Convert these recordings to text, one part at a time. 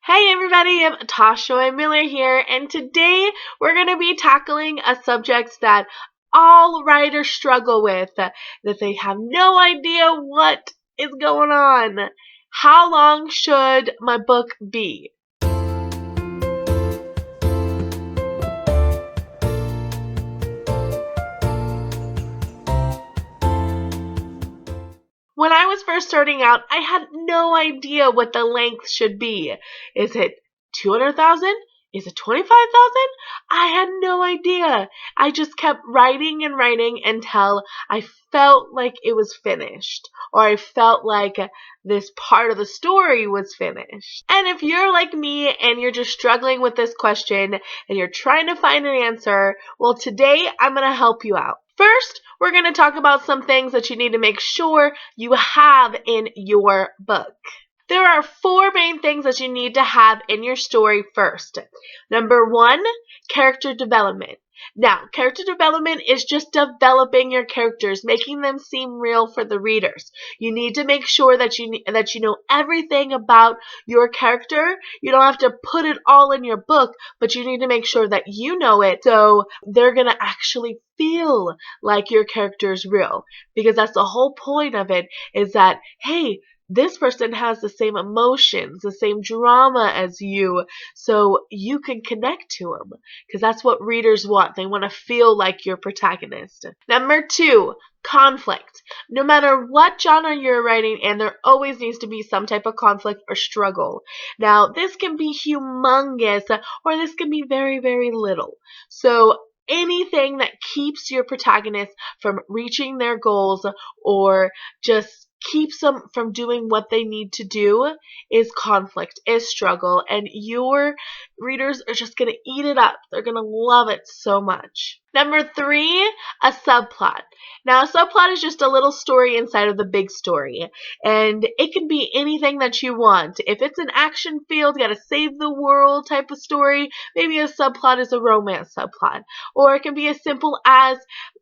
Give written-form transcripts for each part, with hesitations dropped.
Hey everybody, I'm Tasha Miller here, and today we're going to be tackling a subject that all writers struggle with, that they have no idea what is going on. How long should my book be? When I was first starting out, I had no idea what the length should be. Is it 200,000? Is it 25,000? I had no idea. I just kept writing and writing until I felt like it was finished, or I felt like this part of the story was finished. And if you're like me and you're just struggling with this question and you're trying to find an answer, well, today I'm going to help you out. First, we're going to talk about some things that you need to make sure you have in your book. There are 4 main things that you need to have in your story first. Number 1, character development. Now, character development is just developing your characters, making them seem real for the readers. You need to make sure that you know everything about your character. You don't have to put it all in your book, but you need to make sure that you know it so they're going to actually feel like your character is real. Because that's the whole point of it, is that, hey, this person has the same emotions, the same drama as you, so you can connect to them, because that's what readers want. They want to feel like your protagonist. Number 2, conflict. No matter what genre you're writing in, there always needs to be some type of conflict or struggle. Now, this can be humongous, or this can be very, very little. So anything that keeps your protagonist from reaching their goals or just keeps them from doing what they need to do is conflict, is struggle, and your readers are just going to eat it up. They're going to love it so much. Number 3, a subplot. Now, a subplot is just a little story inside of the big story, and it can be anything that you want. If it's an action field, you got to save the world type of story, maybe a subplot is a romance subplot. Or it can be as simple as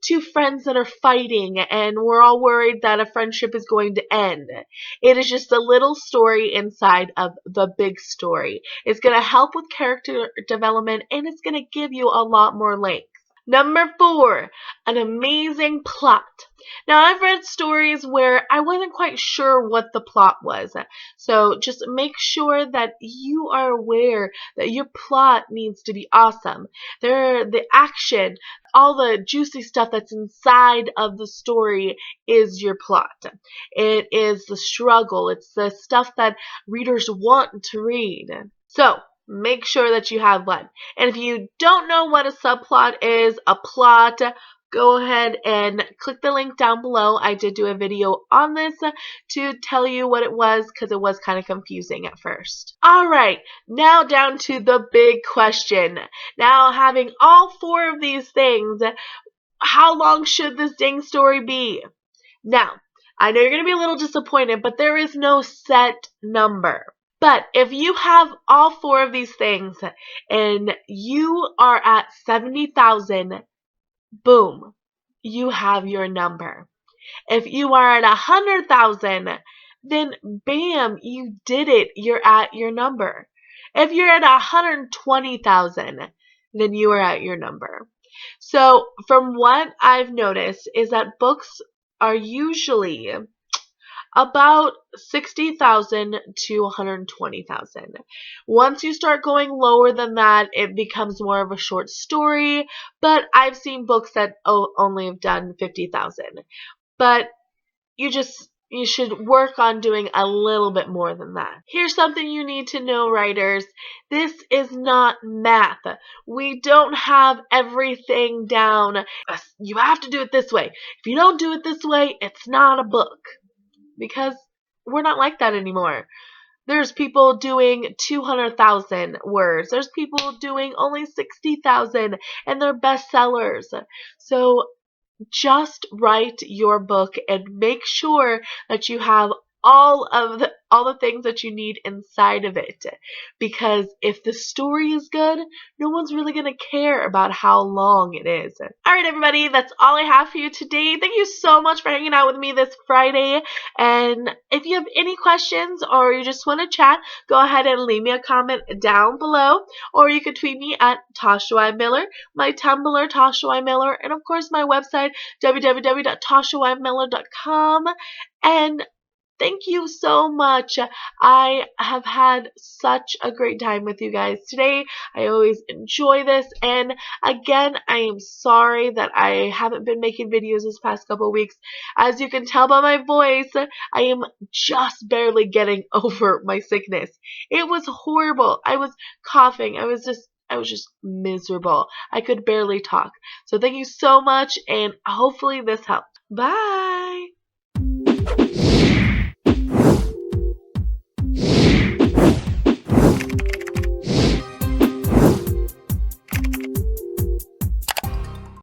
2 friends that are fighting, and we're all worried that a friendship is going to end. It is just a little story inside of the big story. It's going to help with character development, and it's going to give you a lot more length. Number 4, an amazing plot. Now, I've read stories where I wasn't quite sure what the plot was. So just make sure that you are aware that your plot needs to be awesome. The action, all the juicy stuff that's inside of the story is your plot. It is the struggle. It's the stuff that readers want to read. So, make sure that you have one. And if you don't know what a subplot is, a plot, go ahead and click the link down below. I did do a video on this to tell you what it was, because it was kind of confusing at first. Alright, now down to the big question. Now, having all 4 of these things, how long should this dang story be? Now, I know you're going to be a little disappointed, but there is no set number. But if you have all 4 of these things and you are at 70,000, boom, you have your number. If you are at 100,000, then bam, you did it. You're at your number. If you're at 120,000, then you are at your number. So from what I've noticed is that books are usually about 60,000 to 120,000. Once you start going lower than that, it becomes more of a short story, but I've seen books that only have done 50,000. But you should work on doing a little bit more than that. Here's something you need to know, writers. This is not math. We don't have everything down. You have to do it this way. If you don't do it this way, it's not a book. Because we're not like that anymore. There's people doing 200,000 words. There's people doing only 60,000, and they're bestsellers. So just write your book and make sure that you have all the things that you need inside of it, because if the story is good, no one's really going to care about how long it is. Alright everybody, that's all I have for you today. Thank you so much for hanging out with me this Friday, and if you have any questions or you just want to chat, go ahead and leave me a comment down below, or you can tweet me at Tasha Y. Miller, my Tumblr, Tasha Y. Miller, and of course my website, www.tashawymiller.com. And thank you so much. I have had such a great time with you guys today. I always enjoy this. And again, I am sorry that I haven't been making videos this past couple weeks. As you can tell by my voice, I am just barely getting over my sickness. It was horrible. I was coughing. I was just miserable. I could barely talk. So thank you so much, and hopefully this helped. Bye!